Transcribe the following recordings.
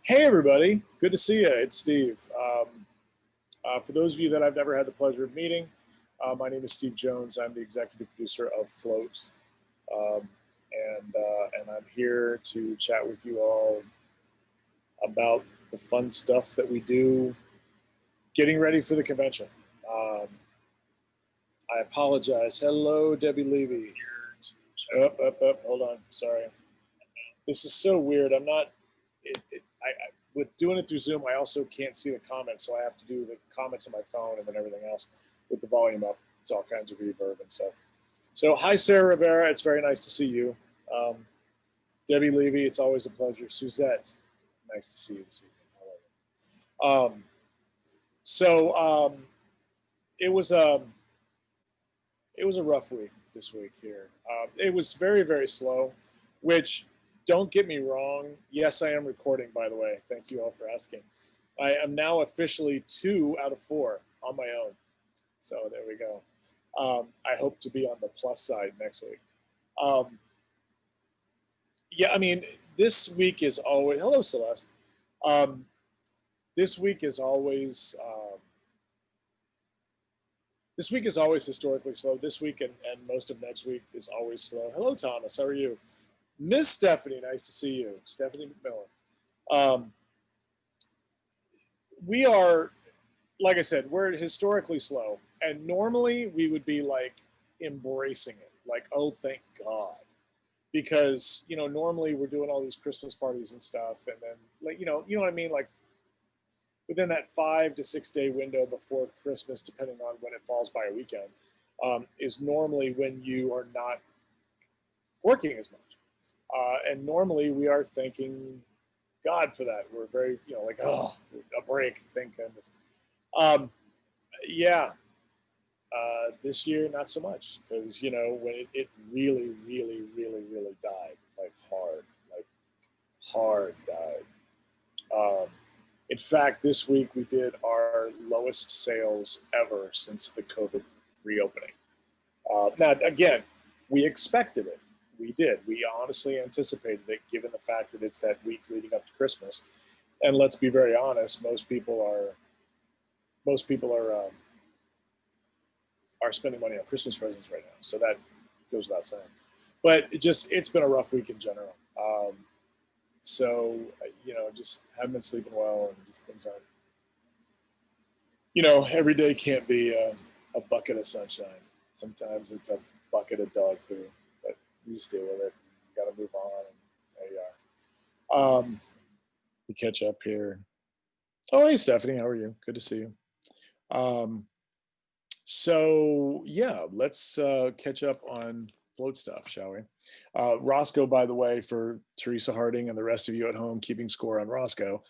Hey, everybody. Good to see you. It's Steve. For those of you that I've never had the pleasure of meeting, my name is Steve Jones. I'm the executive producer of Float. Um, and I'm here to chat with you all about the fun stuff that we do getting ready for the convention. Um, I apologize. Hello, Debbie Levy. Hold on. Sorry. This is so weird. I'm not. With doing it through Zoom, I also can't see the comments, so I have to do the comments on my phone and then everything else with the volume up. It's all kinds of reverb and stuff. So, hi, Sarah Rivera. It's very nice to see you. Debbie Levy, it's always a pleasure. Suzette, nice to see you this evening. How are you? It was it was a rough week this week here. It was very, very slow, which, don't get me wrong. Yes, I am recording, by the way. Thank you all for asking. I am now officially 2 out of 4 on my own. So there we go. I hope to be on the plus side next week. Yeah, I mean, this week is always, hello, Celeste. This week is always, this week is always historically slow. This week and most of next week is always slow. Hello, Thomas. How are you? Miss Stephanie, nice to see you. Stephanie McMillan. We are, like I said, we're historically slow. And normally we would be like embracing it. Like, oh, thank God. Because, normally we're doing all these Christmas parties and stuff. And then, like, you know what I mean? Like, within that 5 to 6 day window before Christmas, depending on when it falls by a weekend, is normally when you are not working as much. And normally we are thanking God for that. We're very, like, oh, a break, thank goodness. Yeah, this year, not so much. Because, when it really, really, really, really died, like hard died. In fact, this week we did our lowest sales ever since the COVID reopening. Now, again, we expected it. We did. We honestly anticipated it, given the fact that it's that week leading up to Christmas. And let's be very honest, most people are spending money on Christmas presents right now. So that goes without saying. But it's been a rough week in general. So, just haven't been sleeping well, and just things aren't, every day can't be a bucket of sunshine. Sometimes it's a bucket of dog poo, but we just deal with it. You got to move on, and there you are. We catch up here. Oh, hey, Stephanie, how are you? Good to see you. So, yeah, let's catch up on Float stuff, shall we? Roscoe, by the way, for Teresa Harding and the rest of you at home keeping score on Roscoe,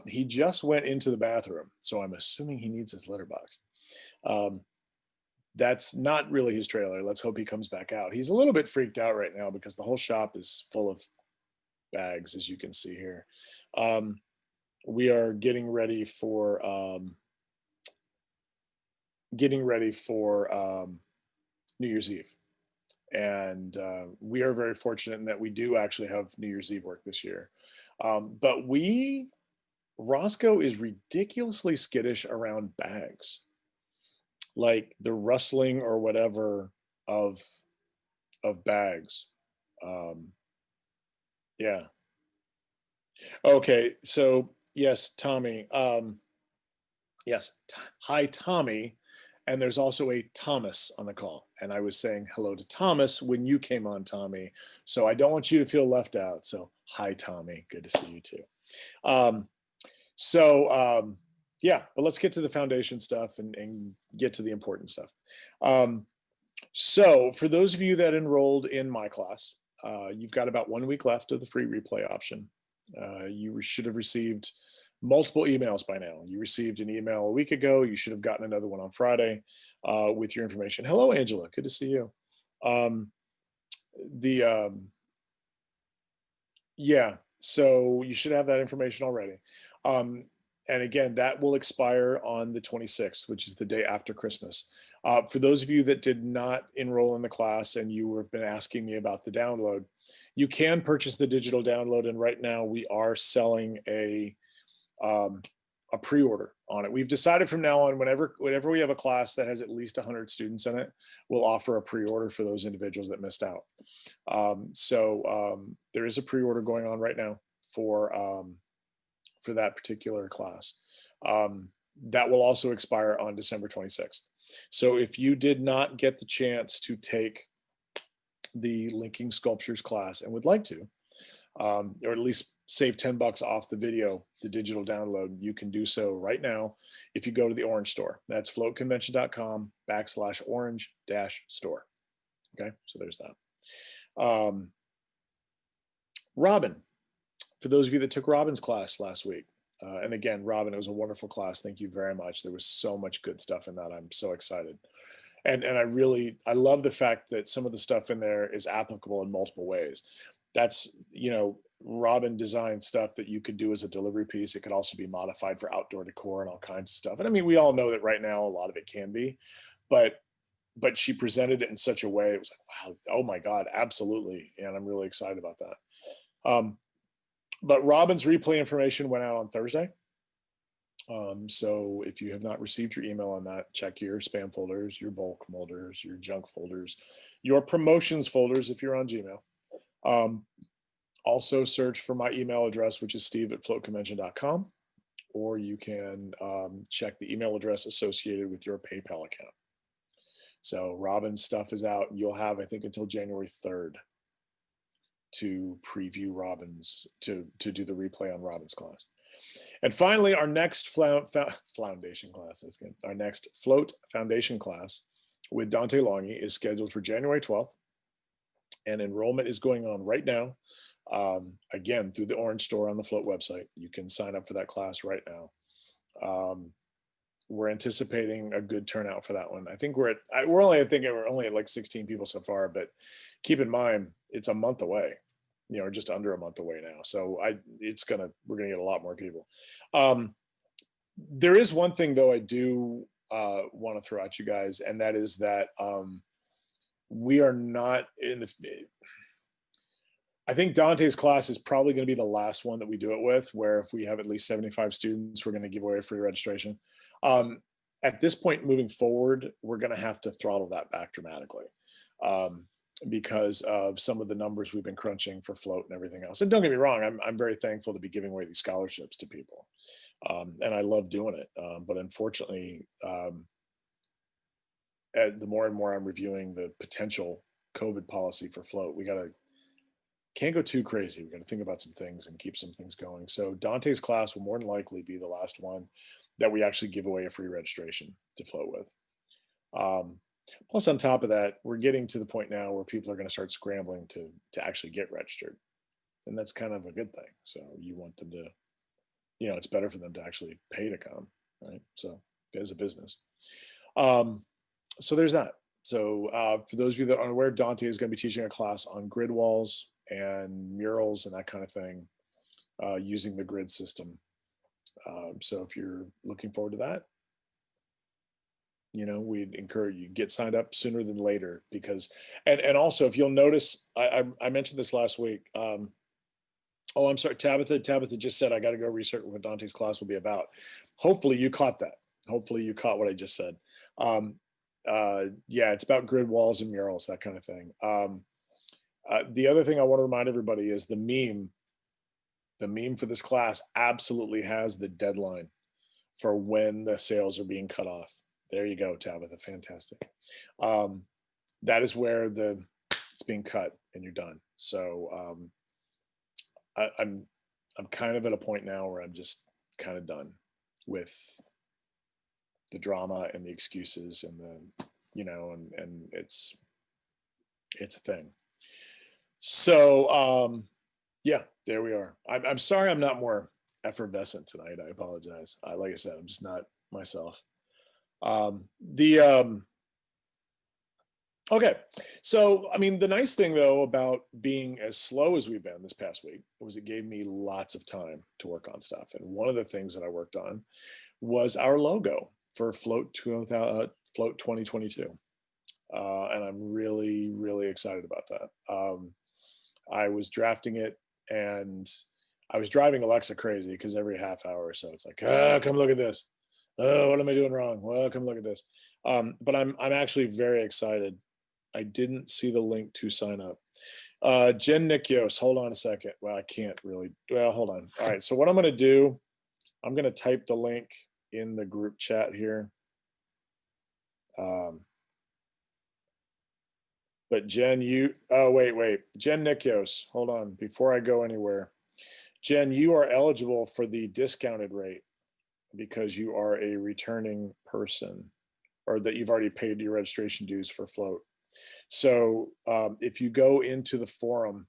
he just went into the bathroom, so I'm assuming he needs his litter box. That's not really his trailer. Let's hope he comes back out. He's a little bit freaked out right now because the whole shop is full of bags, as you can see here. We are getting ready for New Year's Eve. And we are very fortunate in that we do actually have New Year's Eve work this year. But Roscoe is ridiculously skittish around bags, like the rustling or whatever of bags. Yeah. Okay. So yes, Tommy. Yes. Hi, Tommy. And there's also a Thomas on the call. And I was saying hello to Thomas when you came on, Tommy. So I don't want you to feel left out. So hi, Tommy. Good to see you too. Yeah, but let's get to the foundation stuff and get to the important stuff. So for those of you that enrolled in my class, you've got about 1 week left of the free replay option. You should have received multiple emails by now. You received an email a week ago. You should have gotten another one on Friday with your information. Hello, Angela. Good to see you. Yeah, so you should have that information already. And again, that will expire on the 26th, which is the day after Christmas. For those of you that did not enroll in the class and you have been asking me about the download, you can purchase the digital download. And right now we are selling a pre-order on it. We've decided from now on, whenever we have a class that has at least 100 students in it, we'll offer a pre-order for those individuals that missed out. There is a pre-order going on right now for that particular class. That will also expire on December 26th. So if you did not get the chance to take the linking sculptures class and would like to, or at least save $10 off the video, the digital download, you can do so right now if you go to the Orange store. That's floatconvention.com/orange-store. Okay, so there's that. Robin, for those of you that took Robin's class last week, and again, Robin, it was a wonderful class. Thank you very much. There was so much good stuff in that. I'm so excited. And I love the fact that some of the stuff in there is applicable in multiple ways. That's, Robin designed stuff that you could do as a delivery piece. It could also be modified for outdoor decor and all kinds of stuff. And I mean, we all know that right now a lot of it can be, but she presented it in such a way, it was like, wow, oh my God, absolutely. And I'm really excited about that. But Robin's replay information went out on Thursday. So if you have not received your email on that, check your spam folders, your bulk folders, your junk folders, your promotions folders if you're on Gmail. Also search for my email address, which is steve@floatconvention.com, or you can check the email address associated with your PayPal account. So Robin's stuff is out. You'll have, I think, until January 3rd to preview Robin's, to do the replay on Robin's class. And finally, our next foundation class, that's good. Our next Float Foundation class with Dante Longi is scheduled for January 12th. And enrollment is going on right now. Again, through the Orange store on the Float website. You can sign up for that class right now. We're anticipating a good turnout for that one. I think we're only at like 16 people so far, but keep in mind, it's a month away, just under a month away now. So we're gonna get a lot more people. There is one thing though I do want to throw at you guys, and that is that we are not I think Dante's class is probably going to be the last one that we do it with, where if we have at least 75 students, we're going to give away free registration. At this point, moving forward, we're going to have to throttle that back dramatically because of some of the numbers we've been crunching for Float and everything else. And don't get me wrong, I'm very thankful to be giving away these scholarships to people. And I love doing it. But unfortunately, the more and more I'm reviewing the potential COVID policy for Float, can't go too crazy. We got to think about some things and keep some things going. So Dante's class will more than likely be the last one that we actually give away a free registration to Float with. Plus, on top of that, we're getting to the point now where people are going to start scrambling to actually get registered. And that's kind of a good thing. So you want them to, it's better for them to actually pay to come, right? So as a business. So there's that. So for those of you that aren't aware, Dante is going to be teaching a class on grid walls and murals and that kind of thing using the grid system. So if you're looking forward to that, we'd encourage you get signed up sooner than later because, and also if you'll notice, I mentioned this last week. Oh, I'm sorry, Tabitha just said, I got to go research what Dante's class will be about. Hopefully you caught that. Hopefully you caught what I just said. Yeah, it's about grid walls and murals, that kind of thing. The other thing I want to remind everybody is the meme for this class absolutely has the deadline for when the sales are being cut off. There you go, Tabitha, fantastic. That is where it's being cut and you're done. So I'm kind of at a point now where I'm just kind of done with the drama and the excuses and and it's a thing. So yeah, there we are. I'm sorry I'm not more effervescent tonight. I apologize. Like I said, I'm just not myself. Okay, so I mean, the nice thing though about being as slow as we've been this past week was it gave me lots of time to work on stuff. And one of the things that I worked on was our logo. for Float 2022. And I'm really, really excited about that. I was drafting it and I was driving Alexa crazy because every half hour or so it's like, come look at this. Oh, what am I doing wrong? Well, come look at this. But I'm actually very excited. I didn't see the link to sign up. Jen Nikios, hold on a second. Well, I can't really. Well, hold on. All right. So what I'm going to do, I'm going to type the link in the group chat here. But Jen, wait. Jen Nikios, hold on. Before I go anywhere, Jen, you are eligible for the discounted rate because you are a returning person, or that you've already paid your registration dues for Float. So if you go into the forum,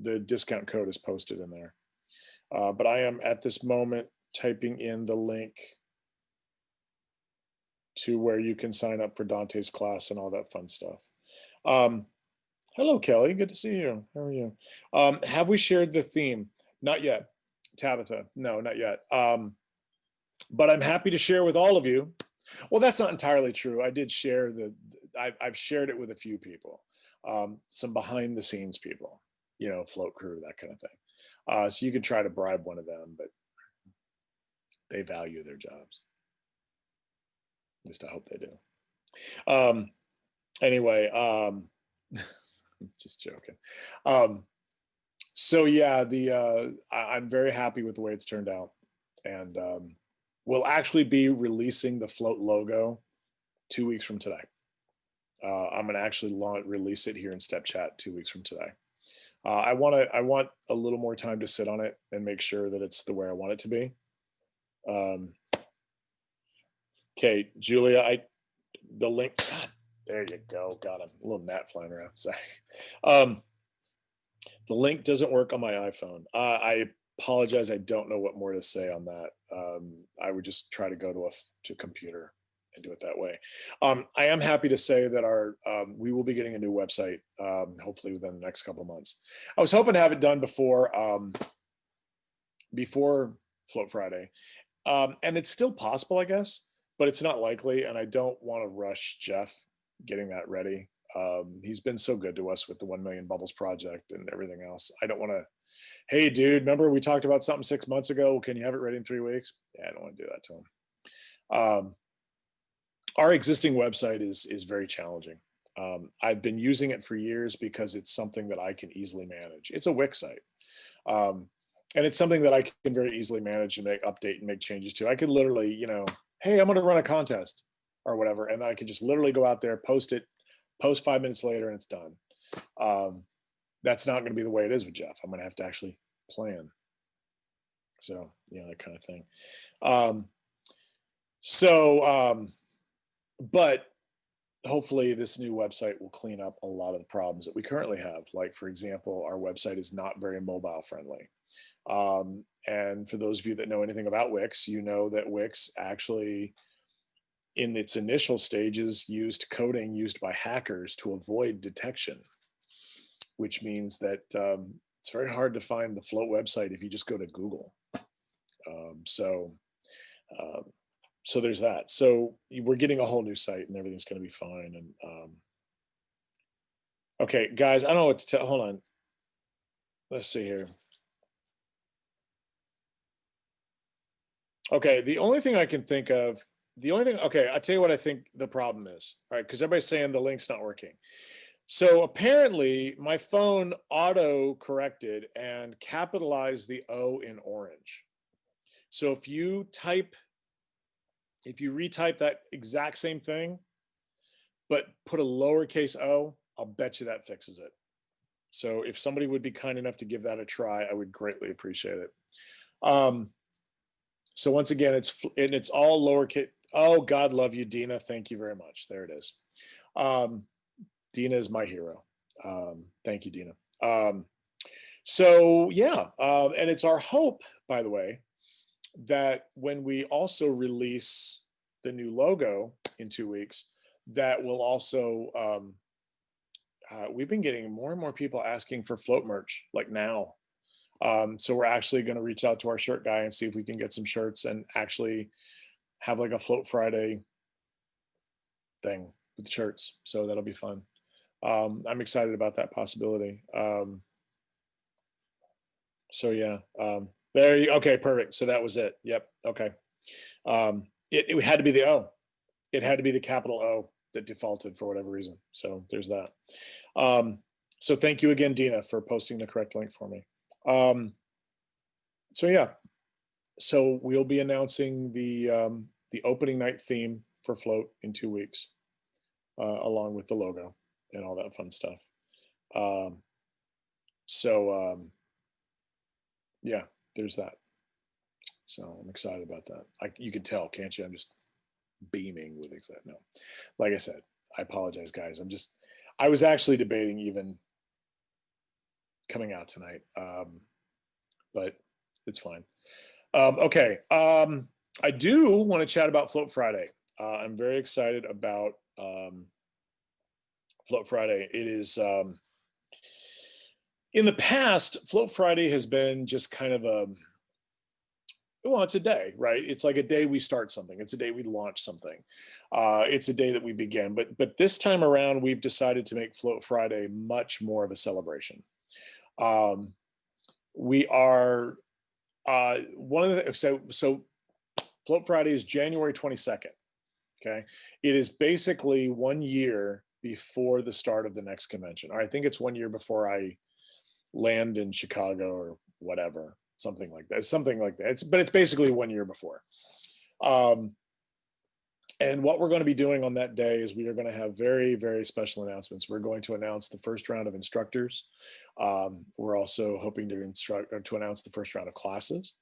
the discount code is posted in there. But I am at this moment typing in the link to where you can sign up for Dante's class and all that fun stuff. Hello, Kelly. Good to see you. How are you? Have we shared the theme? Not yet. Tabitha, no, not yet. But I'm happy to share with all of you. Well, that's not entirely true. I did share I've shared it with a few people, some behind the scenes people, Float crew, that kind of thing. So you could try to bribe one of them, but they value their jobs. At least I hope they do. Anyway, just joking. So yeah, I'm very happy with the way it's turned out, and we'll actually be releasing the Float logo 2 weeks from today. I'm going to actually release it here in Step Chat 2 weeks from today. I want a little more time to sit on it and make sure that it's the way I want it to be. Okay, Julia, the link. God, there you go. Got him. A little gnat flying around. Sorry. The link doesn't work on my iPhone. I apologize. I don't know what more to say on that. I would just try to go to a computer and do it that way. I am happy to say that we will be getting a new website, hopefully within the next couple of months. I was hoping to have it done before Float Friday. And it's still possible, I guess, but it's not likely. And I don't want to rush Jeff getting that ready. He's been so good to us with the 1 Million Bubbles project and everything else. I don't want to, hey, dude, remember we talked about something 6 months ago? Can you have it ready in 3 weeks? Yeah, I don't want to do that to him. Our existing website is very challenging. I've been using it for years because it's something that I can easily manage. It's a Wix site. And it's something that I can very easily manage and update and make changes to. I could literally, hey, I'm going to run a contest or whatever. And then I could just literally go out there, post 5 minutes later, and it's done. That's not going to be the way it is with Jeff. I'm going to have to actually plan. So, that kind of thing. But hopefully this new website will clean up a lot of the problems that we currently have. Like, for example, our website is not very mobile friendly. And for those of you that know anything about Wix, you know that Wix actually, in its initial stages, used coding used by hackers to avoid detection, which means that it's very hard to find the Float website if you just go to Google. So there's that. So we're getting a whole new site and everything's going to be fine. And okay, guys, I don't know what to tell. Hold on. Let's see here. Okay, the only thing I can think of, okay, I'll tell you what I think the problem is, all right, because everybody's saying the link's not working. So apparently my phone auto corrected and capitalized the O in orange. So if you retype that exact same thing, but put a lowercase o, I'll bet you that fixes it. So if somebody would be kind enough to give that a try, I would greatly appreciate it. So once again, it's all lowercase. Oh, God love you, Dina. Thank you very much. There it is. Dina is my hero. Thank you, Dina. So yeah, and it's our hope, by the way, that when we also release the new logo in 2 weeks, that will also, we've been getting more and more people asking for Float merch, like now. So we're actually going to reach out to our shirt guy and see if we can get some shirts and actually have like a Float Friday thing with the shirts. So that'll be fun. I'm excited about that possibility. So yeah, there you, okay, perfect. So that was it. Yep. Okay. It had to be the O. It had to be the capital O that defaulted for whatever reason. So there's that. So thank you again, Dina, for posting the correct link for me. So yeah, so we'll be announcing the opening night theme for Float in 2 weeks, along with the logo and all that fun stuff. Yeah, there's that. So I'm excited about that. You can tell, can't you? I'm just beaming with excitement. No, like I said, I apologize, guys. I was actually debating even coming out tonight, but it's fine. Okay. I do want to chat about Float Friday. I'm very excited about Float Friday. It is, in the past, Float Friday has been just kind of well, it's a day, right? It's like a day we start something. It's a day we launch something. It's a day that we begin. But this time around, we've decided to make Float Friday much more of a celebration. We are one of the so Float Friday is January 22nd. Okay, it is basically 1 year before the start of the next convention. Or I think it's 1 year before I land in Chicago or whatever, something like that. But it's basically 1 year before. And what we're going to be doing on that day is we are going to have very, very special announcements. We're going to announce the first round of instructors. We're also hoping to announce the first round of classes.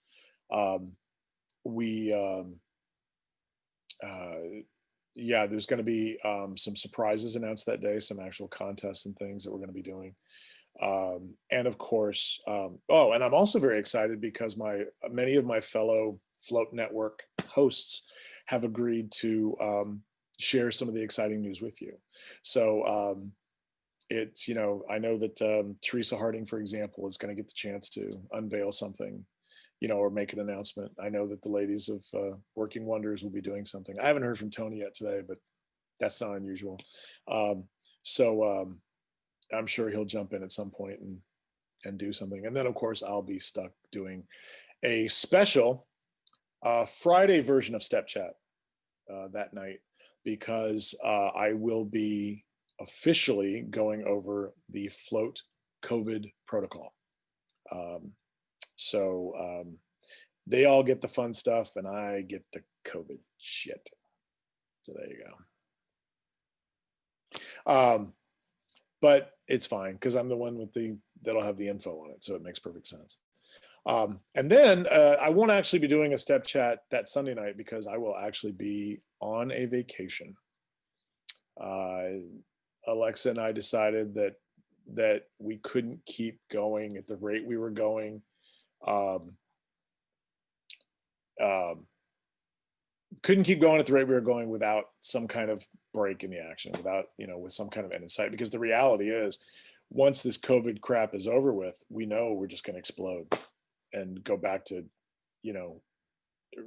Yeah, there's going to be some surprises announced that day, some actual contests and things that we're going to be doing. And of course, and I'm also very excited because many of my fellow Float Network hosts have agreed to share some of the exciting news with you. So it's, I know that Teresa Harding, for example, is going to get the chance to unveil something, or make an announcement. I know that the ladies of Working Wonders will be doing something. I haven't heard from Tony yet today, but that's not unusual. I'm sure he'll jump in at some point and do something. And then, of course, I'll be stuck doing a special Friday version of Step Chat that night because I will be officially going over the Float COVID protocol. So they all get the fun stuff and I get the COVID shit. So there you go. But it's fine because I'm the one that'll have the info on it. So it makes perfect sense. And then I won't actually be doing a Step Chat that Sunday night because I will actually be on a vacation. Alexa and I decided that we couldn't keep going at the rate we were going. Couldn't keep going at the rate we were going without some kind of break in the action, without, with some kind of end in sight. Because the reality is, once this COVID crap is over with, we know we're just going to explode and go back to,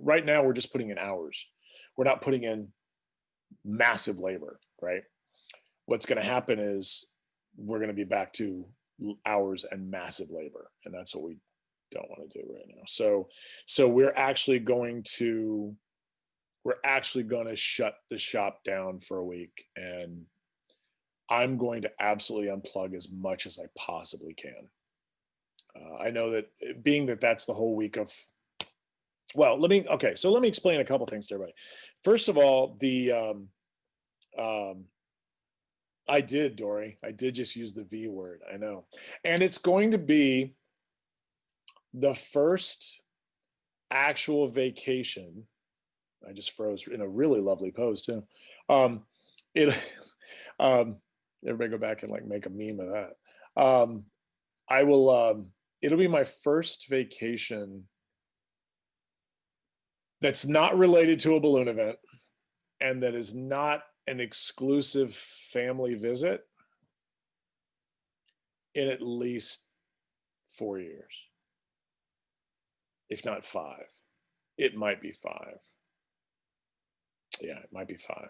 right now we're just putting in hours. We're not putting in massive labor, right? What's going to happen is we're going to be back to hours and massive labor. And that's what we don't want to do right now. So we're actually going to shut the shop down for a week, and I'm going to absolutely unplug as much as I possibly can. I know that being that that's the whole week of, well, let me explain a couple things to everybody. First of all, I did, Dory. I did just use the V word. I know. And it's going to be the first actual vacation. I just froze in a really lovely pose too. Everybody go back and make a meme of that. It'll be my first vacation that's not related to a balloon event and that is not an exclusive family visit in at least 4 years, if not 5. It might be 5. Yeah, it might be 5.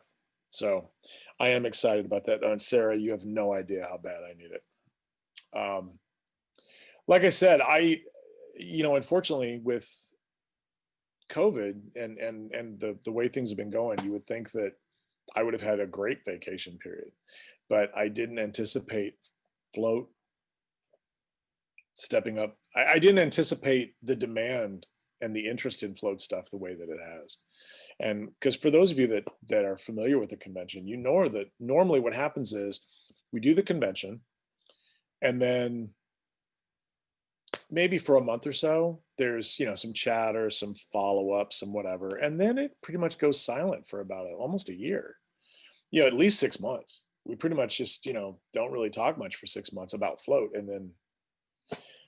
So I am excited about that. And Sarah, you have no idea how bad I need it. Like I said, unfortunately with COVID and the way things have been going, you would think that I would have had a great vacation period, but I didn't anticipate float stepping up. I didn't anticipate the demand and the interest in float stuff the way that it has. And because for those of you that are familiar with the convention, you know that normally what happens is we do the convention, and then maybe for a month or so, there's some chatter, some follow up, some whatever, and then it pretty much goes silent for about almost a year. At least 6 months. We pretty much just don't really talk much for 6 months about float,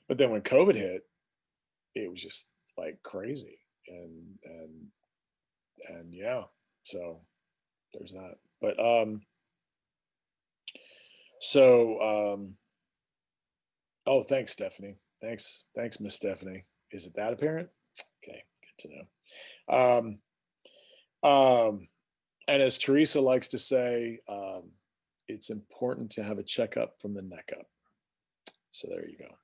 but then when COVID hit, it was just like crazy, and yeah, so there's that. But so oh, thanks, Stephanie. Thanks, Miss Stephanie. Is it that apparent? Okay, good to know. And as Teresa likes to say, it's important to have a checkup from the neck up. So there you go.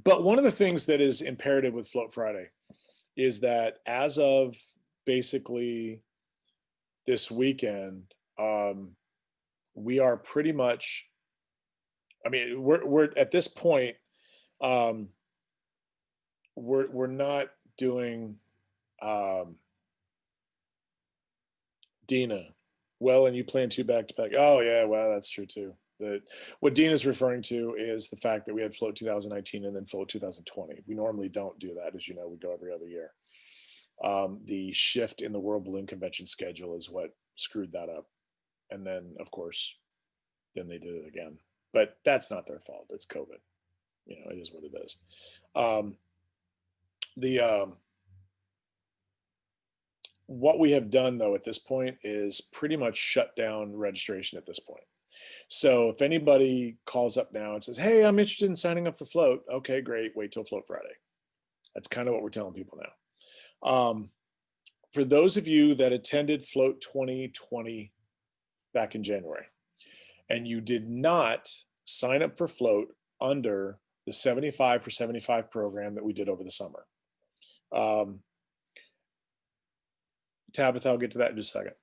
But one of the things that is imperative with Float Friday is that as of basically this weekend, we are pretty much, I mean, we're at this point, we're not doing Dina. Well, and you plan 2 back to back. Oh yeah, well, that's true too. What Dean is referring to is the fact that we had Float 2019 and then Float 2020. We normally don't do that, as you know, we go every other year. The shift in the World Balloon Convention schedule is what screwed that up. And then, of course, then they did it again. But that's not their fault. It's COVID. It is what it is. What we have done, though, at this point is pretty much shut down registration at this point. So if anybody calls up now and says, hey, I'm interested in signing up for Float, okay, great, wait till Float Friday. That's kind of what we're telling people now. For those of you that attended Float 2020 back in January, and you did not sign up for Float under the 75 for 75 program that we did over the summer. Tabitha, I'll get to that in just a second.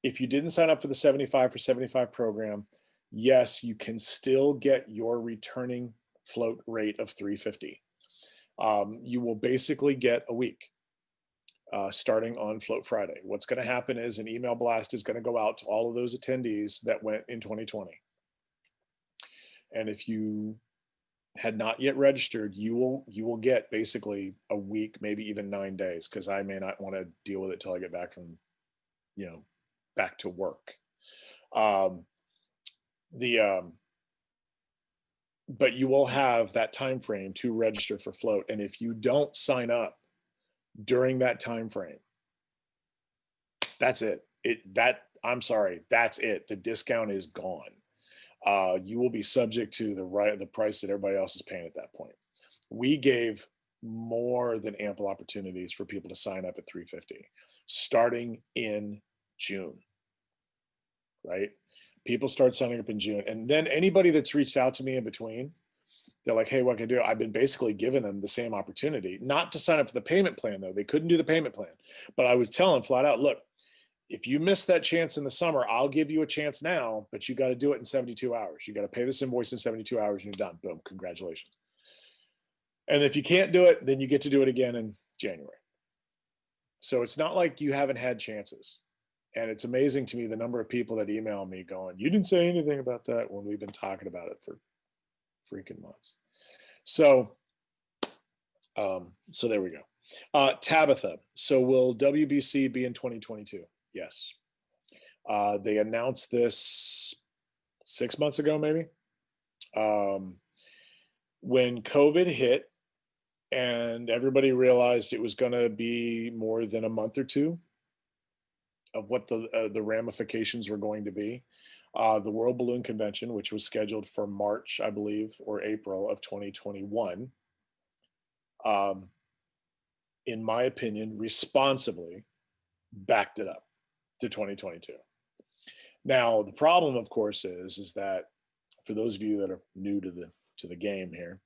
If you didn't sign up for the 75 for 75 program, yes, you can still get your returning float rate of $350. You will basically get a week starting on Float Friday. What's going to happen is an email blast is going to go out to all of those attendees that went in 2020. And if you had not yet registered, you will get basically a week, maybe even 9 days, because I may not want to deal with it till I get back from, back to work. But you will have that time frame to register for Float, and if you don't sign up during that time frame, that's it. I'm sorry, that's it. The discount is gone. You will be subject to the price that everybody else is paying at that point. We gave more than ample opportunities for people to sign up at $350 starting in June, right? People start signing up in June, and then anybody that's reached out to me in between, they're like, hey, what can I do? I've been basically giving them the same opportunity, not to sign up for the payment plan though. They couldn't do the payment plan, but I was telling flat out, look, if you missed that chance in the summer, I'll give you a chance now, but you got to do it in 72 hours. You got to pay this invoice in 72 hours and you're done. Boom, congratulations. And if you can't do it, then you get to do it again in January. So it's not like you haven't had chances. And it's amazing to me the number of people that email me going, you didn't say anything about that, when we've been talking about it for freaking months. So there we go. Tabitha, so will WBC be in 2022? Yes. They announced this 6 months ago, maybe. When COVID hit and everybody realized it was going to be more than a month or two of what the ramifications were going to be, the World Balloon Convention, which was scheduled for March, I believe, or April of 2021, in my opinion, responsibly backed it up to 2022. Now, the problem, of course, is that for those of you that are new to the game here,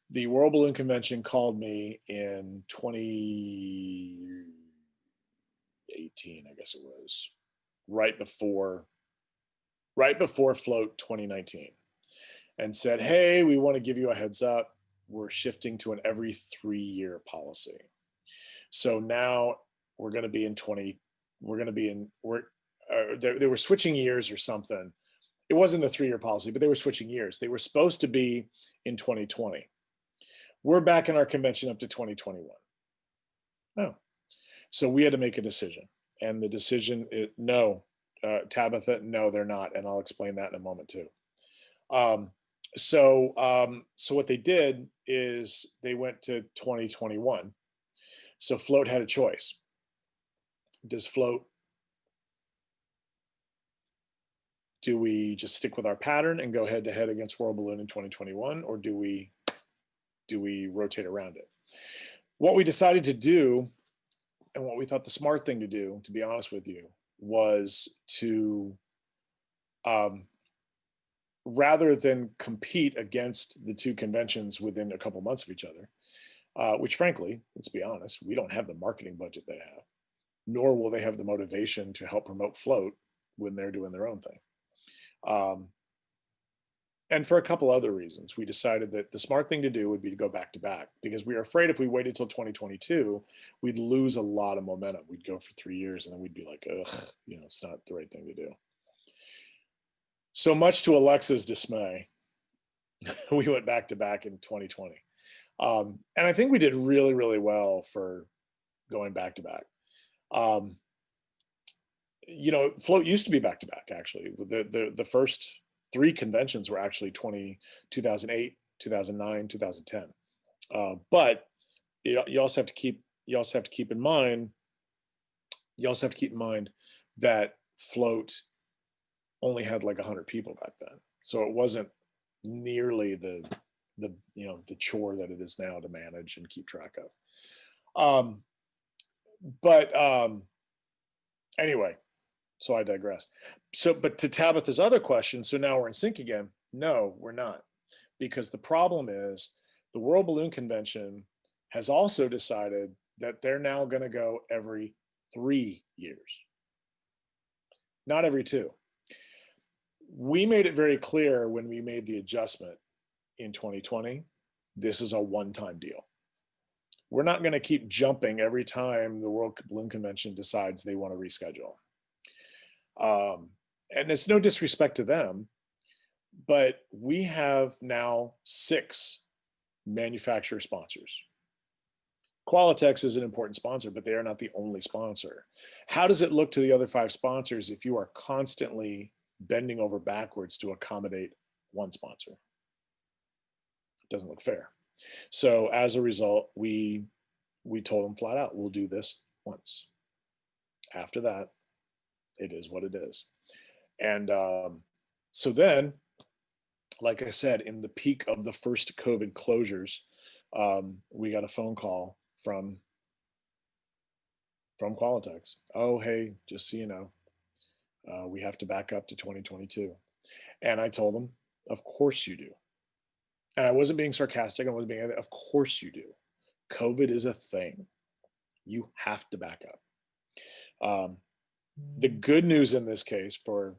the World Balloon Convention called me in 2018, I guess it was, right before Float 2019, and said, "Hey, we want to give you a heads up. We're shifting to an every 3-year policy. So now we're going to be in 20. We're going to be in. They were switching years or something. It wasn't a 3-year policy, but they were switching years. They were supposed to be in 2020. We're back in our convention up to 2021. Oh, so we had to make a decision, and the decision is no, Tabitha, no, they're not, and I'll explain that in a moment too. So what they did is they went to 2021. So Float had a choice. Does Float, do we just stick with our pattern and go head to head against World Balloon in 2021, or do we rotate around it? What we decided to do, and what we thought the smart thing to do, to be honest with you, was to rather than compete against the two conventions within a couple months of each other, which frankly, let's be honest, we don't have the marketing budget they have, nor will they have the motivation to help promote Float when they're doing their own thing. And for a couple other reasons, we decided that the smart thing to do would be to go back to back, because we were afraid if we waited till 2022, we'd lose a lot of momentum. We'd go for 3 years and then we'd be like, ugh, it's not the right thing to do. So much to Alexa's dismay, we went back to back in 2020. And I think we did really, really well for going back to back. Float used to be back to back, actually. The first 3 conventions were actually 2008, 2009, 2010. But you also have to keep in mind that Float only had like 100 people back then, so it wasn't nearly the chore that it is now to manage and keep track of. Anyway, so I digress. But to Tabitha's other question, so now we're in sync again. No, we're not, because the problem is the World Balloon Convention has also decided that they're now going to go every 3 years, not every 2. We made it very clear when we made the adjustment in 2020, this is a one-time deal. We're not going to keep jumping every time the World Balloon Convention decides they want to reschedule. And it's no disrespect to them, but we have now 6 manufacturer sponsors. Qualitex is an important sponsor, but they are not the only sponsor. How does it look to the other 5 sponsors if you are constantly bending over backwards to accommodate one sponsor? It doesn't look fair. So as a result, we told them flat out, we'll do this once. After that, it is what it is. And so then, like I said, in the peak of the first COVID closures, we got a phone call from Qualitex. Oh, hey, just so you know, we have to back up to 2022. And I told them, of course you do. And I wasn't being sarcastic. I wasn't being, of course you do. COVID is a thing. You have to back up. The good news in this case for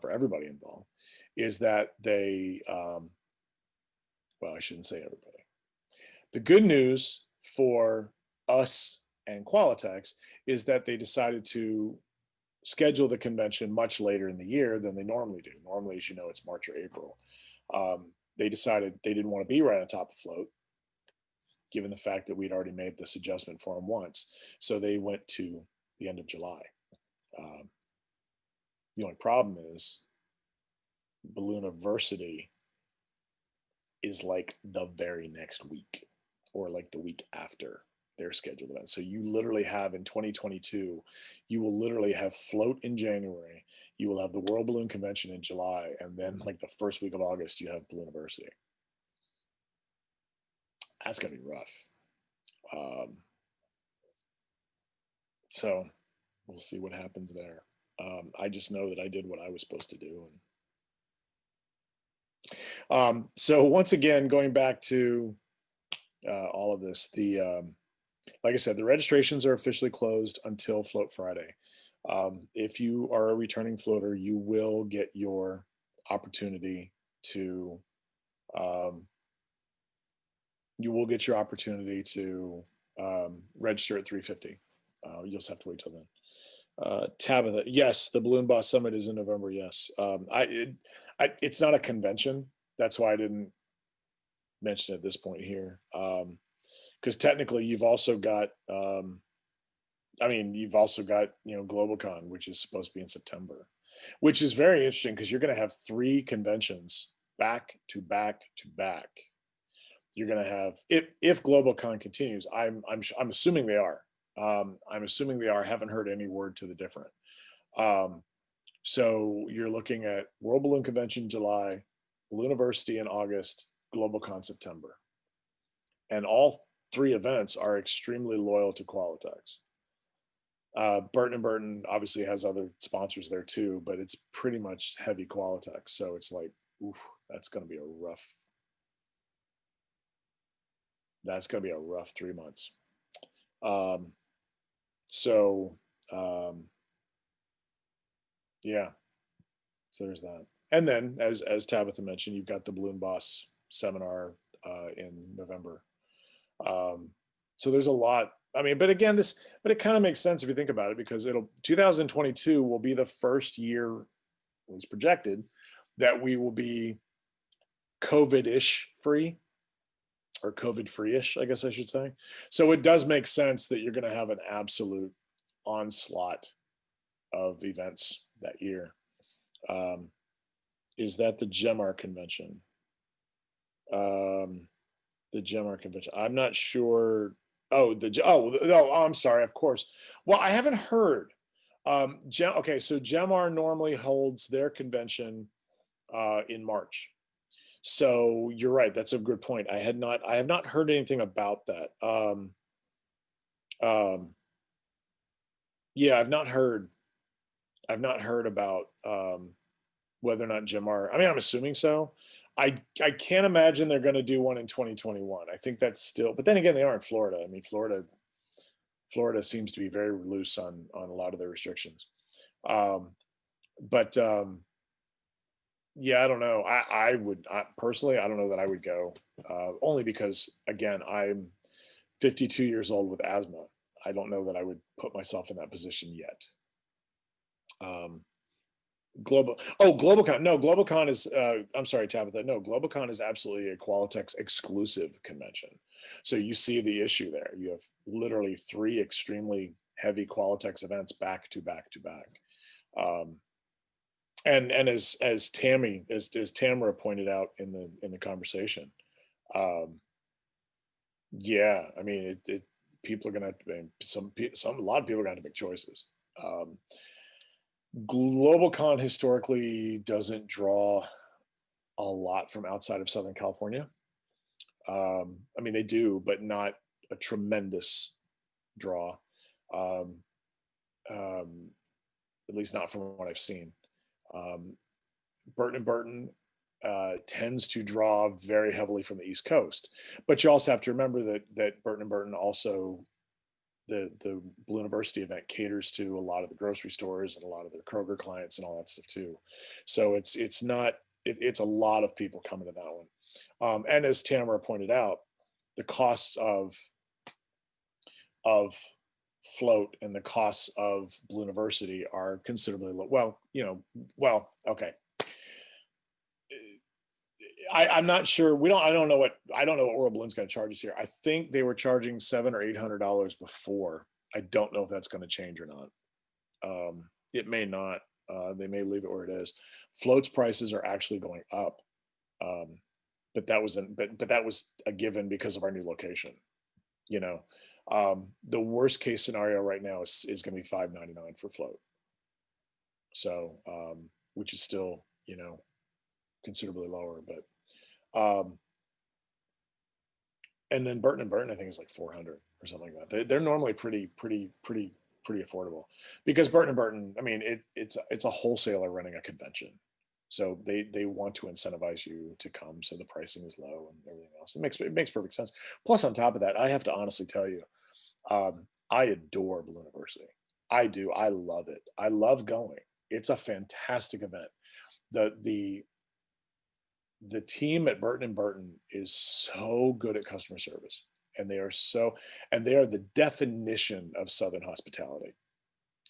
everybody involved is that they, well, I shouldn't say everybody. The good news for us and Qualitex is that they decided to schedule the convention much later in the year than they normally do. Normally, as you know, it's March or April. They decided they didn't want to be right on top of Float, given the fact that we'd already made this adjustment for them once. So they went to the end of July. The only problem is Ballooniversity is like the very next week or like the week after their scheduled event. So you literally have in 2022, you will literally have Float in January, you will have the World Balloon Convention in July, and then like the first week of August, you have Ballooniversity. That's gonna be rough. So we'll see what happens there. I just know that I did what I was supposed to do. So once again, going back to all of this, like I said, the registrations are officially closed until Float Friday. If you are a returning floater, you will get your opportunity to register at 3:50. You'll just have to wait till then. Tabitha, yes, the Balloon Boss Summit is in November. Yes, it's not a convention. That's why I didn't mention it at this point here. Because technically, you've also got, GlobalCon, which is supposed to be in September, which is very interesting because you're going to have 3 conventions back to back to back. You're going to have, if GlobalCon continues, I'm assuming they are. I'm assuming they are. Haven't heard any word to the different. So you're looking at World Balloon Convention July, Ballooniversity in August, GlobalCon September, and all 3 events are extremely loyal to Qualitex. Burton and Burton obviously has other sponsors there too, but it's pretty much heavy Qualitex. So it's like, oof, that's going to be a rough 3 months. Yeah, so there's that. And then as Tabitha mentioned, you've got the Balloon Boss seminar in November. So there's a lot. I mean, but it kind of makes sense if you think about it, because 2022 will be the first year, at least projected, that we will be COVID-ish free, or COVID free-ish, I guess I should say. So it does make sense that you're going to have an absolute onslaught of events that year. Is that the Gemar convention? The Gemar convention. I'm not sure. I'm sorry. Of course. Well, I haven't heard. Okay, so Gemar normally holds their convention in March. So you're right. That's a good point. I have not heard anything about that. Yeah, I've not heard about whether or not Gemar. I mean, I'm assuming so. I can't imagine they're going to do one in 2021. I think that's still, but then again, they are in Florida. I mean, Florida seems to be very loose on a lot of their restrictions. Yeah, I don't know. I personally, I don't know that I would go, only because, again, I'm 52 years old with asthma. I don't know that I would put myself in that position yet. GlobalCon. No, GlobalCon is, I'm sorry, Tabitha. No, GlobalCon is absolutely a Qualitex exclusive convention. So you see the issue there. You have literally 3 extremely heavy Qualitex events back to back to back. And as Tamara pointed out in the conversation, yeah, I mean, people are going to a lot of people are going to make choices. GlobalCon historically doesn't draw a lot from outside of Southern California. I mean, they do, but not a tremendous draw. At least not from what I've seen. Burton and Burton tends to draw very heavily from the East Coast, but you also have to remember that Burton and Burton also, the Ballooniversity event caters to a lot of the grocery stores and a lot of their Kroger clients and all that stuff too. So it's a lot of people coming to that one. And as Tamara pointed out, the costs of Float and the costs of Ballooniversity are considerably low. Okay. I'm not sure. I don't know what World Balloon's going to charge us here. I think they were charging $700 or $800 before. I don't know if that's going to change or not. It may not. They may leave it where it is. Float's prices are actually going up, but that was a given because of our new location. The worst case scenario right now is going to be $599 for Float. So, which is still considerably lower, but And then Burton and Burton, I think, is like 400 or something like that. They're normally pretty affordable, because Burton and Burton, I mean, it's a wholesaler running a convention, so they want to incentivize you to come, so the pricing is low and everything else. It makes perfect sense. Plus, on top of that, I have to honestly tell you, I adore Ballooniversity. I do. I love it. I love going. It's a fantastic event. The the team at Burton and Burton is so good at customer service, and they are the definition of Southern hospitality.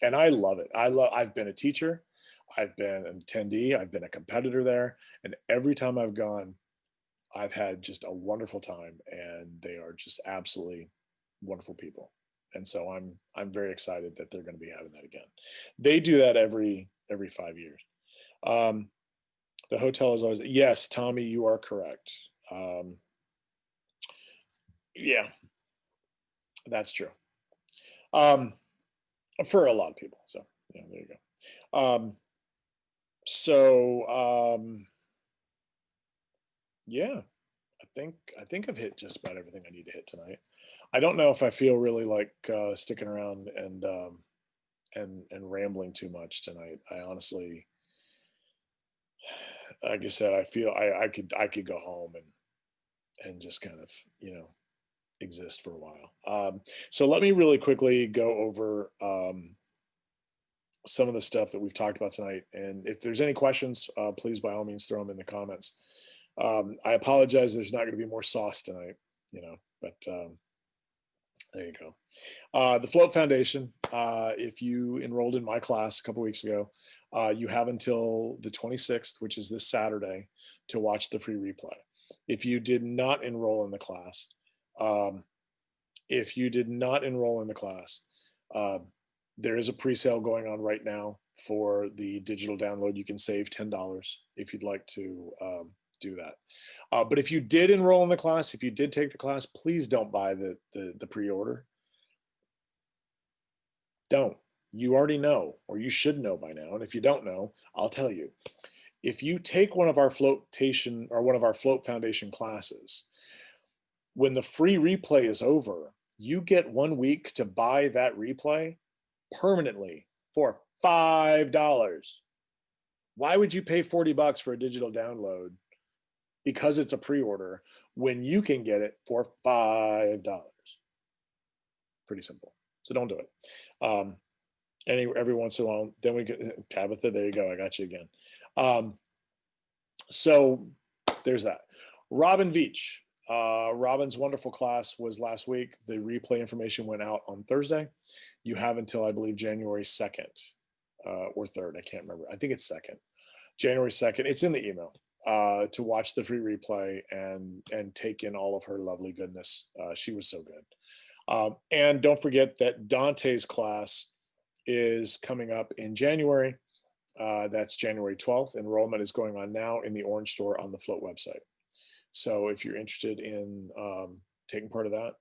And I love it. I've been a teacher, I've been an attendee, I've been a competitor there, and every time I've gone, I've had just a wonderful time, and they are just absolutely wonderful people. And so I'm very excited that they're going to be having that again. They do that every 5 years. Um, the hotel is always, yes, Tommy, you are correct. Yeah, that's true. Um, for a lot of people. So yeah, there you go. So yeah, I think I've hit just about everything I need to hit tonight. I don't know if I feel really like sticking around and rambling too much tonight. I honestly, like I said, I feel I could go home and just kind of, exist for a while. So let me really quickly go over some of the stuff that we've talked about tonight. And if there's any questions, please by all means throw them in the comments. I apologize. There's not going to be more sauce tonight, but there you go. The Float Foundation, if you enrolled in my class a couple weeks ago, you have until the 26th, which is this Saturday, to watch the free replay. If you did not enroll in the class, there is a pre-sale going on right now for the digital download. You can save $10 if you'd like to do that. But if you did enroll in the class, if you did take the class, please don't buy the pre-order. Don't. You already know, or you should know by now. And if you don't know, I'll tell you. If you take one of our Float Foundation classes, when the free replay is over, you get 1 week to buy that replay permanently for $5. Why would you pay $40 for a digital download because it's a pre-order when you can get it for $5? Pretty simple. So don't do it. Every once in a while, then we get Tabitha. There you go. I got you again. So there's that. Robin Veach. Robin's wonderful class was last week. The replay information went out on Thursday. You have until, I believe, January 2nd or 3rd. I can't remember. I think it's 2nd. January 2nd. It's in the email to watch the free replay and take in all of her lovely goodness. She was so good. And don't forget that Dante's class is coming up in January. That's January 12th. Enrollment is going on now in the Orange Store on the Float website. So if you're interested in taking part of that,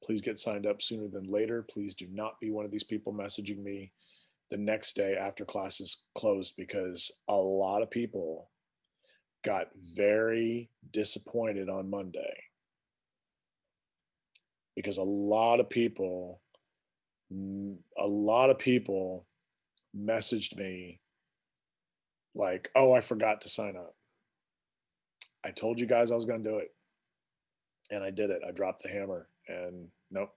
please get signed up sooner than later. Please do not be one of these people messaging me the next day after class is closed, because a lot of people got very disappointed on Monday, because a lot of people messaged me like, oh, I forgot to sign up. I told you guys I was going to do it, and I did it. I dropped the hammer, and nope.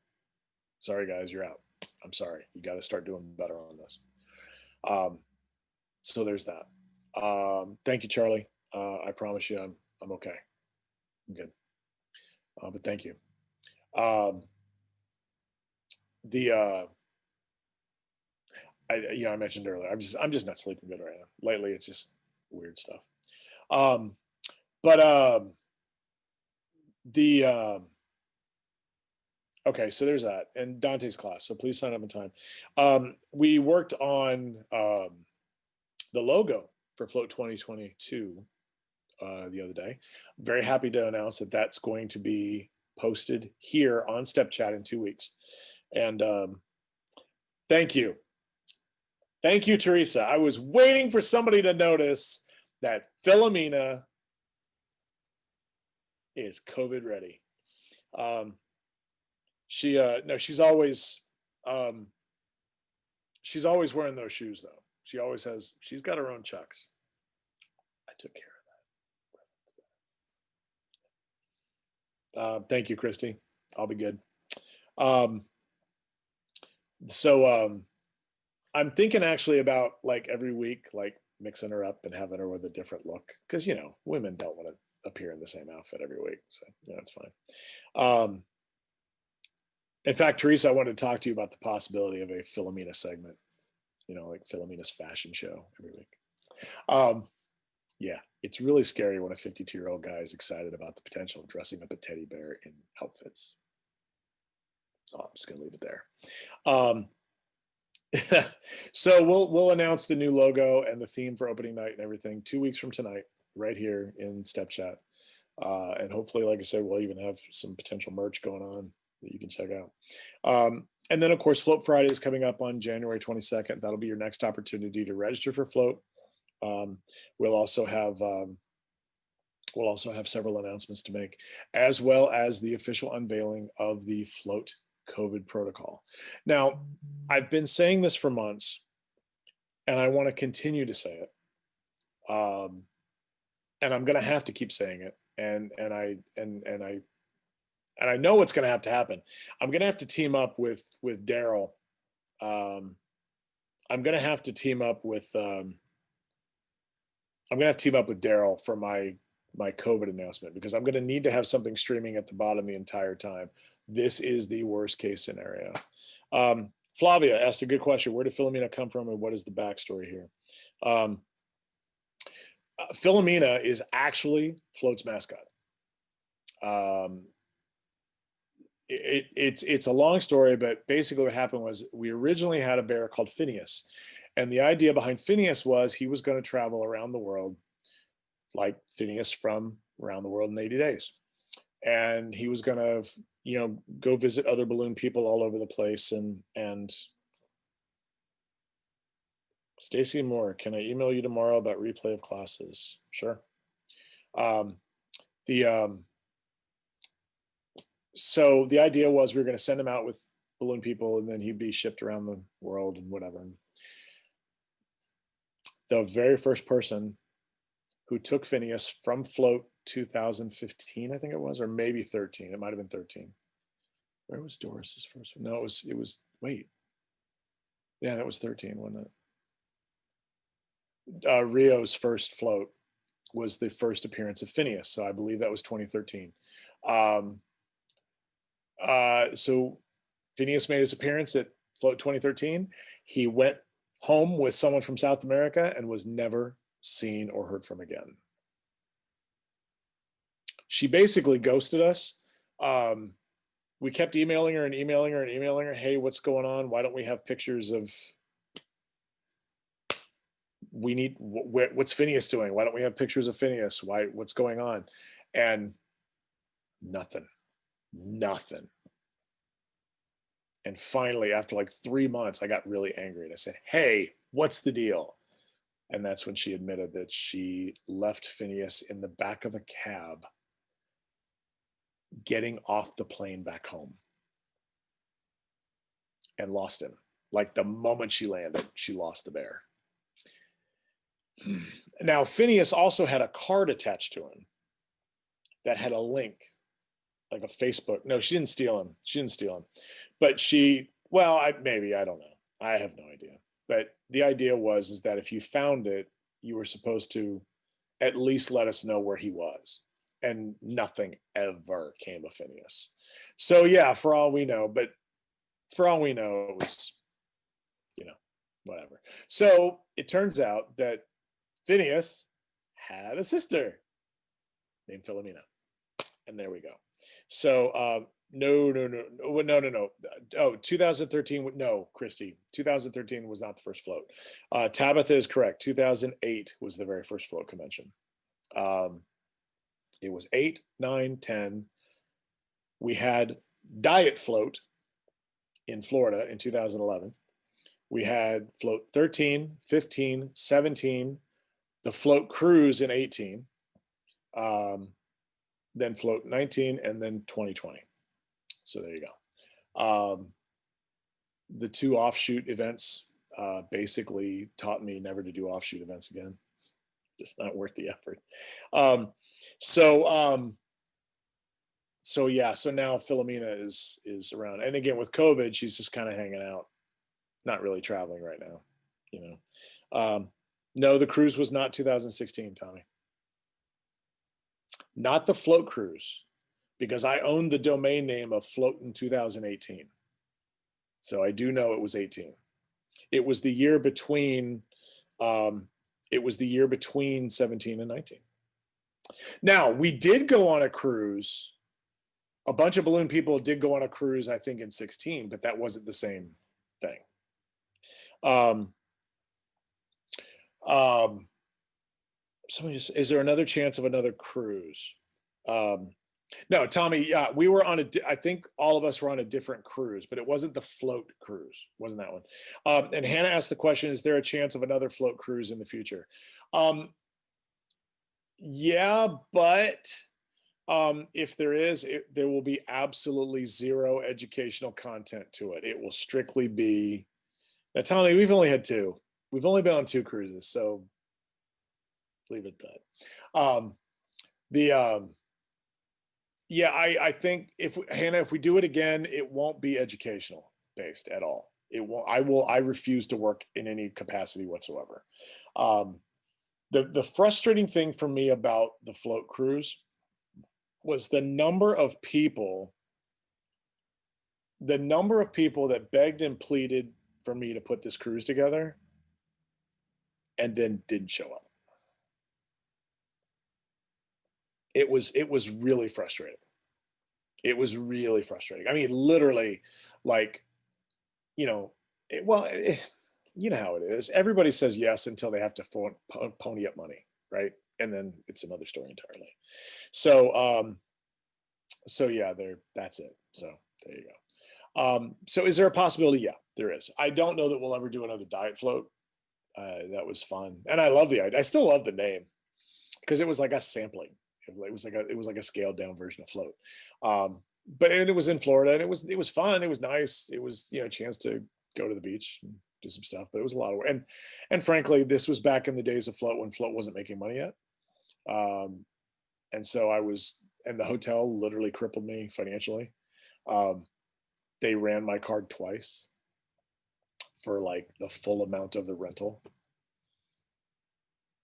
Sorry, guys, you're out. I'm sorry. You got to start doing better on this. So there's that. Thank you, Charlie. I promise you, I'm okay. I'm good. But thank you. I mentioned earlier, I'm just not sleeping good right now. Lately, it's just weird stuff. Okay, so there's that, and Dante's class. So please sign up in time. We worked on the logo for Float 2022 the other day. Very happy to announce that that's going to be posted here on StepChat in 2 weeks. And thank you, Teresa. I was waiting for somebody to notice that Philomena is COVID ready. Um, no, she's always wearing those shoes though. She's got her own Chucks. I took care of that. Thank you, Christy. I'll be good. Um, so I'm thinking actually about like every week, like mixing her up and having her with a different look. Cause women don't want to appear in the same outfit every week. So it's fine. Um, in fact, Teresa, I wanted to talk to you about the possibility of a Philomena segment, like Philomena's fashion show every week. Yeah, it's really scary when a 52-year-old guy is excited about the potential of dressing up a teddy bear in outfits. So I'm just gonna leave it there. So we'll announce the new logo and the theme for opening night and everything 2 weeks from tonight, right here in Step Chat. And hopefully, like I said, we'll even have some potential merch going on that you can check out. And then, of course, Float Friday is coming up on January 22nd. That'll be your next opportunity to register for Float. We'll also have several announcements to make, as well as the official unveiling of the Float COVID protocol. Now, I've been saying this for months, and I want to continue to say it. And I'm going to have to keep saying it. And I know what's going to have to happen. I'm going to have to team up with Daryl. I'm going to have to team up with Daryl for my COVID announcement, because I'm going to need to have something streaming at the bottom the entire time. This is the worst case scenario. Flavia asked a good question. Where did Philomena come from, and what is the backstory here? Philomena is actually Float's mascot. It's a long story, but basically what happened was we originally had a bear called Phineas. And the idea behind Phineas was he was going to travel around the world like Phineas from Around the World in 80 Days. And he was going to, go visit other balloon people all over the place. And Stacy Moore, can I email you tomorrow about replay of classes? Sure. So the idea was we were going to send him out with balloon people, and then he'd be shipped around the world and whatever. The very first person who took Phineas from Float 2015, I think it was, or maybe 13. It might have been 13. Where was Doris's first one? No, it was, wait. Yeah, that was 13, wasn't it? Rio's first Float was the first appearance of Phineas. So I believe that was 2013. So Phineas made his appearance at Float 2013. He went home with someone from South America and was never seen or heard from again. She basically ghosted us. We kept emailing her and emailing her and emailing her. Hey, what's going on? Why don't we have pictures of, what's Phineas doing? Why don't we have pictures of Phineas? What's going on? And nothing. And finally, after like 3 months, I got really angry and I said, hey, what's the deal? And that's when she admitted that she left Phineas in the back of a cab getting off the plane back home and lost him. Like the moment she landed, she lost the bear. Now, Phineas also had a card attached to him that had a link, like a Facebook. No, she didn't steal him. But I don't know. I have no idea. But the idea was that if you found it, you were supposed to at least let us know where he was. And nothing ever came of Phineas. So yeah, for all we know, it was, whatever. So it turns out that Phineas had a sister named Philomena. And there we go. So no. Oh, 2013. No, Christy. 2013 was not the first Float. Tabitha is correct. 2008 was the very first Float convention. It was 8, 9, 10. We had Diet Float in Florida in 2011. We had Float 13, 15, 17, the Float Cruise in 18, then Float 19, and then 2020. So there you go. The 2 offshoot events basically taught me never to do offshoot events again. Just not worth the effort. So yeah, so now Philomena is around, and again with COVID, she's just kind of hanging out, not really traveling right now. You know, no, the cruise was not 2016, Tommy. Not the float cruise, because I owned the domain name of Float in 2018. So I do know it was 18. It was the year between. It was the year between 17 and 19. Now we did go on a cruise. A bunch of balloon people did go on a cruise, I think, in 16, but that wasn't the same thing. Somebody just, is there another chance of another cruise? No, Tommy, yeah, we were on I think all of us were on a different cruise, but it wasn't the float cruise. It wasn't that one. And Hannah asked the question, is there a chance of another float cruise in the future? Yeah, but if there is, there will be absolutely zero educational content to it. It will strictly be, now Tommy, we've only had 2. We've only been on 2 cruises, so leave it at that. Yeah, I think Hannah, if we do it again, it won't be educational based at all. It won't. I refuse to work in any capacity whatsoever. The frustrating thing for me about the float cruise was the number of people that begged and pleaded for me to put this cruise together and then didn't show up. It was really frustrating. It was really frustrating. I mean, literally, like, you know, you know how it is. Everybody says yes until they have to pony up money, right? And then it's another story entirely. So, so yeah, that's it. So there you go. So is there a possibility? Yeah, there is. I don't know that we'll ever do another diet float. That was fun, and I love the idea. I still love the name because it was like a sampling. It was like a scaled down version of float. But it was in Florida, and it was fun. It was nice. It was, you know, a chance to go to the beach and do some stuff. But it was a lot of work. And frankly, this was back in the days of float when float wasn't making money yet. And so and the hotel literally crippled me financially. They ran my card twice for like the full amount of the rental.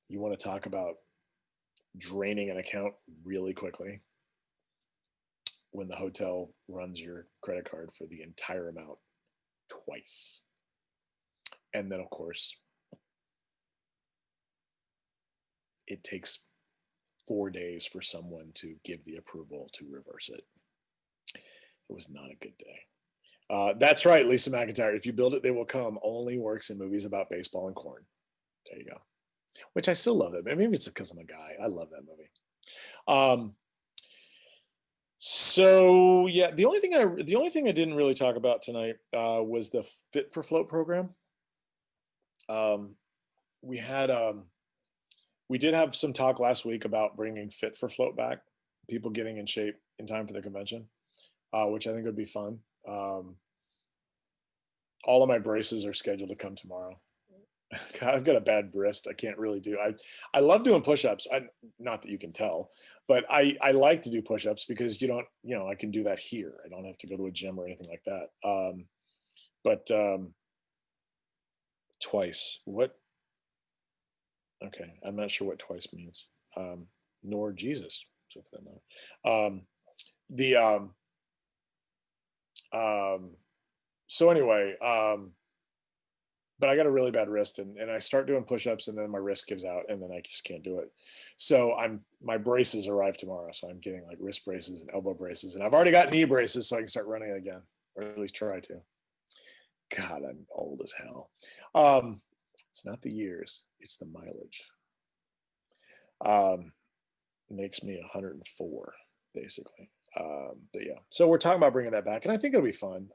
You want to talk about draining an account really quickly when the hotel runs your credit card for the entire amount twice. And then, of course, it takes 4 days for someone to give the approval to reverse it. It was not a good day. That's right, Lisa McIntyre. If you build it, they will come. Only works in movies about baseball and corn. There you go. Which I still love that. Maybe it's because I'm a guy. I love that movie. So yeah, the only thing I didn't really talk about tonight was the Fit for Float program. We did have some talk last week about bringing Fit for Float back, people getting in shape in time for the convention, which I think would be fun. All of my braces are scheduled to come tomorrow. I've got a bad wrist. I can't really do. I love doing push-ups. Not that you can tell, but I like to do push-ups because I can do that here. I don't have to go to a gym or anything like that. But twice. What? Okay, I'm not sure what twice means. Nor Jesus. So for that matter. So anyway. But I got a really bad wrist, and I start doing push-ups, and then my wrist gives out, and then I just can't do it. So my braces arrive tomorrow, so I'm getting like wrist braces and elbow braces, and I've already got knee braces, so I can start running again, or at least try to. God, I'm old as hell. It's not the years, it's the mileage. Makes me 104 basically. But yeah, so we're talking about bringing that back, and I think it'll be fun.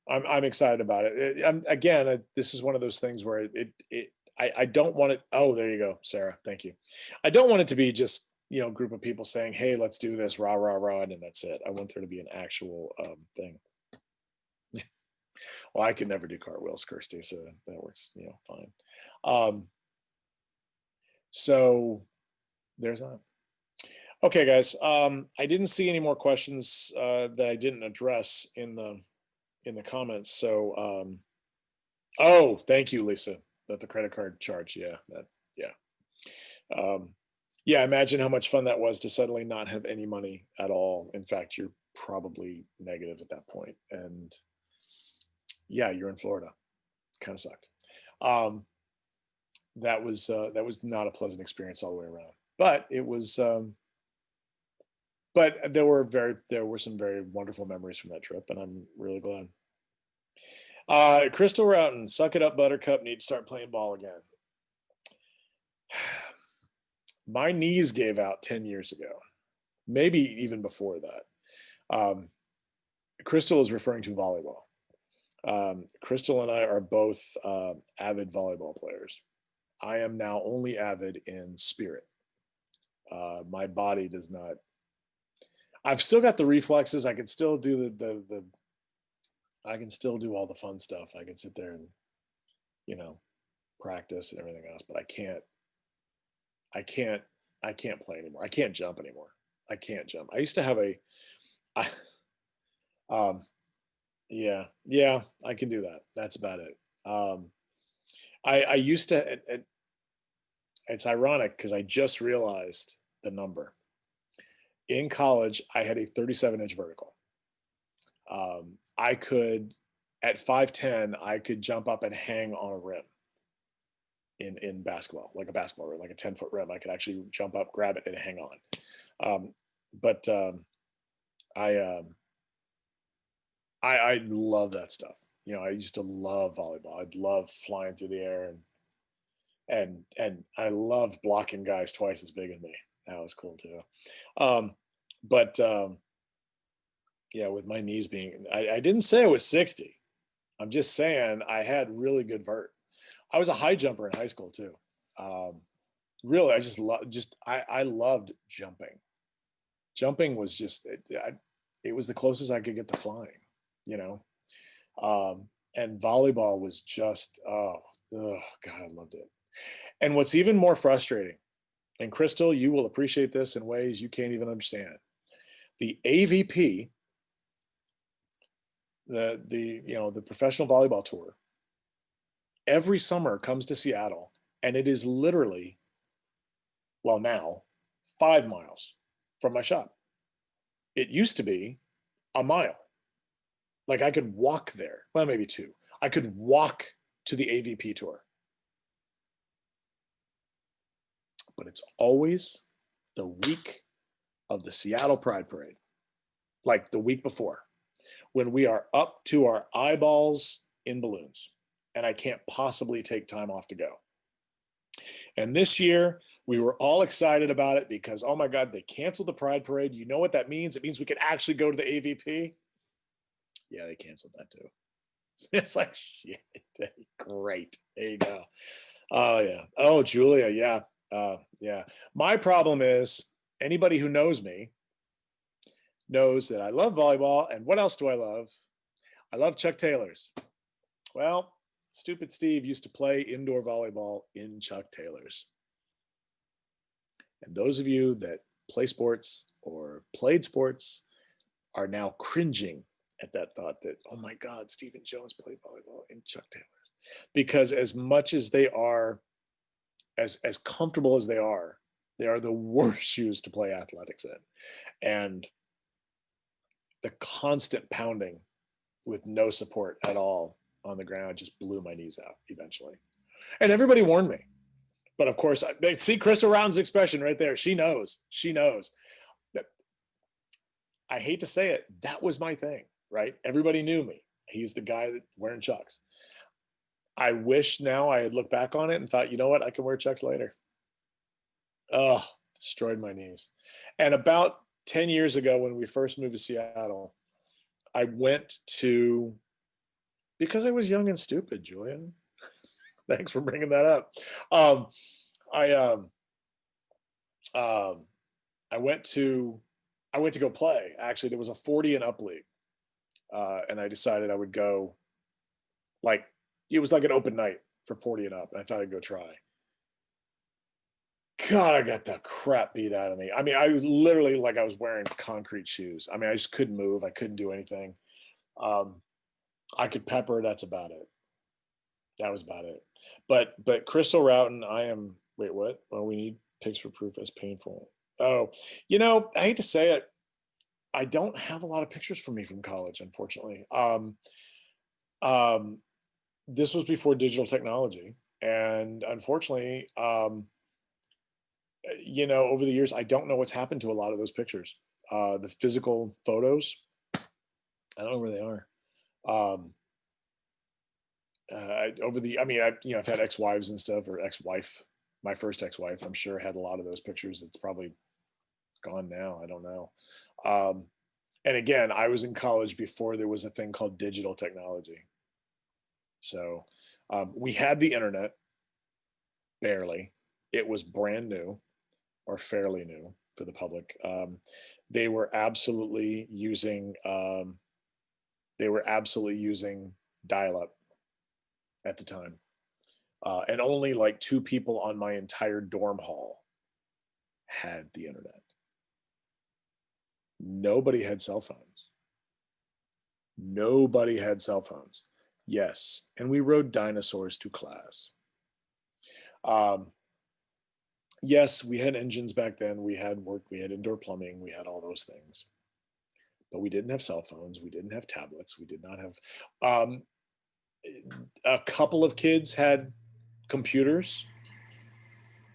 I'm excited about it. This is one of those things where I don't want it. Oh, there you go, Sarah. Thank you. I don't want it to be just group of people saying, "Hey, let's do this, rah rah rah," and then that's it. I want there to be an actual thing. Well, I could never do cartwheels, Kirsty, so that works, fine. So there's that. Okay, guys. I didn't see any more questions that I didn't address in the comments. So, oh, thank you, Lisa. That the credit card charge. Yeah, yeah. Yeah, imagine how much fun that was to suddenly not have any money at all. In fact, you're probably negative at that point, and yeah, you're in Florida. Kind of sucked. That was not a pleasant experience all the way around, but it was. But there were some very wonderful memories from that trip, and I'm really glad. Crystal Roughton, suck it up, Buttercup. Need to start playing ball again. My knees gave out 10 years ago, maybe even before that. Crystal is referring to volleyball. Crystal and I are both avid volleyball players. I am now only avid in spirit. My body does not. I've still got the reflexes. I can still do the I can still do all the fun stuff. I can sit there and, practice and everything else, but I can't play anymore. I can't jump anymore. I can't jump. I used to have I, yeah, I can do that. That's about it. I used to, it's ironic because I just realized the number. In college, I had a 37-inch vertical. I could, at 5'10", I could jump up and hang on a rim in basketball, like a basketball rim, like a 10-foot rim. I could actually jump up, grab it, and hang on. But I love that stuff. I used to love volleyball. I'd love flying through the air and I loved blocking guys twice as big as me. That was cool too. But yeah, with my knees being, I didn't say I was 60. I'm just saying I had really good vert. I was a high jumper in high school too. Really, I I loved jumping. Jumping was just it was the closest I could get to flying, you know. And volleyball was just God, I loved it. And what's even more frustrating, and Crystal, you will appreciate this in ways you can't even understand. The AVP, the professional volleyball tour, every summer comes to Seattle, and it is literally, well, now 5 miles from my shop. It used to be a mile. Like I could walk there. Well, maybe 2. I could walk to the AVP tour. But it's always the week of the Seattle Pride Parade, like the week before, when we are up to our eyeballs in balloons, and I can't possibly take time off to go. And this year, we were all excited about it because, oh my God, they canceled the Pride Parade. You know what that means? It means we could actually go to the AVP. Yeah, they canceled that too. It's like, shit, great. There you go. Oh, yeah. Oh, Julia, yeah. Yeah. My problem is anybody who knows me knows that I love volleyball. And what else do I love? I love Chuck Taylors. Well, stupid Steve used to play indoor volleyball in Chuck Taylors. And those of you that play sports or played sports are now cringing at that thought that, oh my God, Stephen Jones played volleyball in Chuck Taylors. Because as much as they are, as comfortable as they are the worst shoes to play athletics in. And the constant pounding with no support at all on the ground just blew my knees out eventually. And everybody warned me. But of course, they see Crystal Roughton's expression right there. She knows. She knows. That I hate to say it, that was my thing, right? Everybody knew me. He's the guy that wearing Chucks. I wish now I had looked back on it and thought, you know what, I can wear Chucks later. Oh, destroyed my knees. And about 10 years ago, when we first moved to Seattle, I went to, because I was young and stupid, Julian. Thanks for bringing that up. I I went to go play. Actually, there was a 40 and up league, and I decided I would go. Like it was like an open night for 40 and up, and I thought I'd go try. God, I got the crap beat out of me. I mean, I was literally like I was wearing concrete shoes. I mean, I just couldn't move. I couldn't do anything. Um, I could pepper. That's about it. That was about it. But Crystal Routon, I am. Wait, what? Well, we need pics for proof as painful. Oh, I hate to say it. I don't have a lot of pictures from me from college, unfortunately. Um, this was before digital technology, and unfortunately, over the years, I don't know what's happened to a lot of those pictures. The physical photos, I don't know where they are. Um, I've had ex-wives and stuff, or ex-wife. My first ex-wife, I'm sure, had a lot of those pictures. It's probably gone now. I don't know. Um, and again, I was in college before there was a thing called digital technology. So we had the internet barely. It was brand new or fairly new for the public. They were absolutely using dial-up at the time, and only like two people on my entire dorm hall had the internet. Nobody had cell phones. Nobody had cell phones. Yes, and we rode dinosaurs to class. Um, yes, we had engines back then. We had work. We had indoor plumbing. We had all those things, but we didn't have cell phones. We didn't have tablets. We did not have. Um, a couple of kids had computers.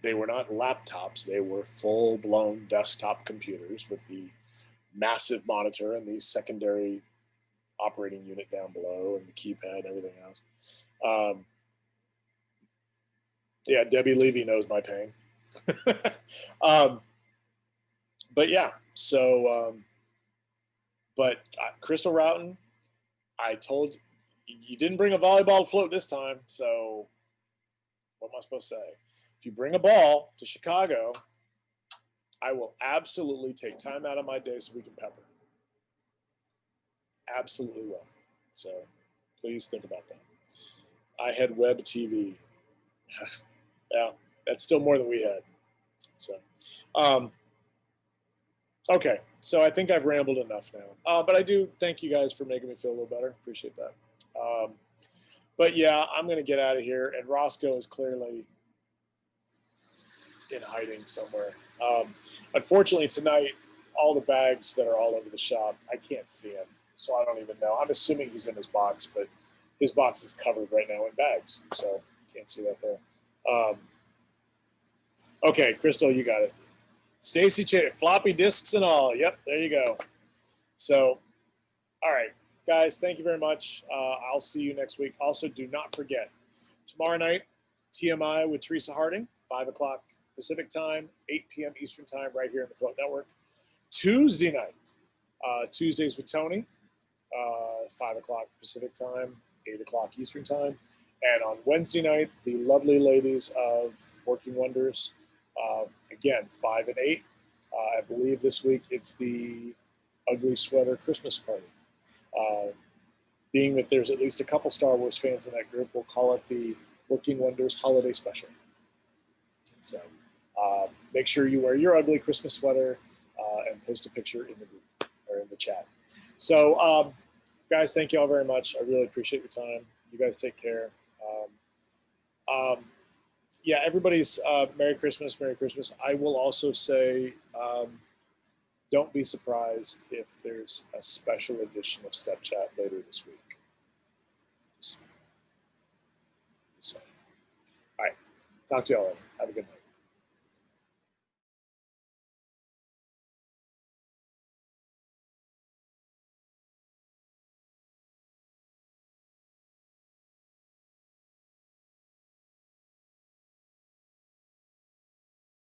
They were not laptops. They were full-blown desktop computers with the massive monitor and the secondary operating unit down below and the keypad and everything else. Yeah, Debbie Levy knows my pain. um, but yeah, so but Crystal Routon, I told you didn't bring a volleyball float this time, so what am I supposed to say? If you bring a ball to Chicago, I will absolutely take time out of my day so we can pepper. Absolutely will. So please think about that. I had web TV. Yeah, that's still more than we had. So, um, okay. So I think I've rambled enough now. But I do thank you guys for making me feel a little better. Appreciate that. But yeah, I'm going to get out of here. And Roscoe is clearly in hiding somewhere. Unfortunately, tonight, all the bags that are all over the shop, I can't see him. So I don't even know. I'm assuming he's in his box, but his box is covered right now in bags. So can't see that there. Okay, Crystal, you got it. Stacy floppy disks and all. Yep, there you go. So, all right, guys, thank you very much. I'll see you next week. Also, do not forget, tomorrow night, TMI with Teresa Harding, 5 o'clock Pacific time, 8 p.m. Eastern time, right here in the Float Network. Tuesday night, Tuesdays with Tony, 5 o'clock Pacific time, 8 o'clock Eastern time. And on Wednesday night, the lovely ladies of Working Wonders, again, 5 and 8. I believe this week it's the Ugly Sweater Christmas Party. Being that there's at least a couple Star Wars fans in that group, we'll call it the Working Wonders Holiday Special. So make sure you wear your ugly Christmas sweater and post a picture in the group or in the chat. So, guys, thank you all very much. I really appreciate your time. You guys take care. Yeah, everybody's Merry Christmas, Merry Christmas. I will also say, don't be surprised if there's a special edition of Step Chat later this week. So, all right, talk to y'all later. Have a good night.